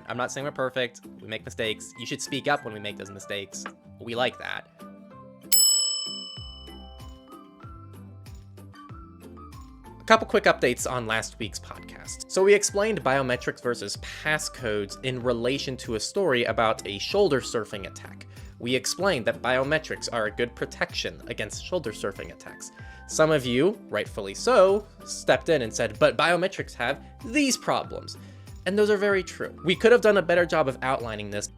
I'm not saying we're perfect. We make mistakes. You should speak up when we make those mistakes. We like that. A couple quick updates on last week's podcast. So we explained biometrics versus passcodes in relation to a story about a shoulder surfing attack. We explained that biometrics are a good protection against shoulder surfing attacks. Some of you, rightfully so, stepped in and said, but biometrics have these problems. And those are very true. We could have done a better job of outlining this.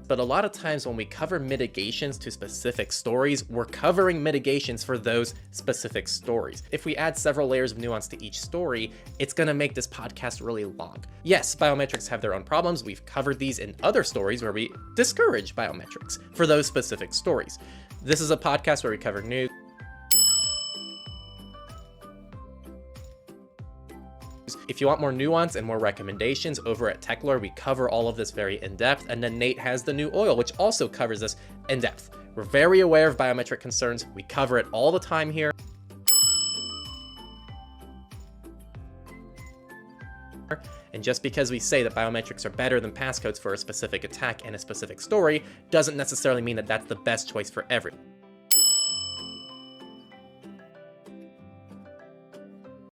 But a lot of times when we cover mitigations to specific stories, we're covering mitigations for those specific stories. If we add several layers of nuance to each story, it's gonna make this podcast really long. Yes, biometrics have their own problems. We've covered these in other stories where we discourage biometrics for those specific stories. This is a podcast where we cover news. If you want more nuance and more recommendations, over at Techlore, we cover all of this very in-depth, and then Nate has the new oil, which also covers this in-depth. We're very aware of biometric concerns. We cover it all the time here. And just because we say that biometrics are better than passcodes for a specific attack and a specific story, doesn't necessarily mean that that's the best choice for everyone.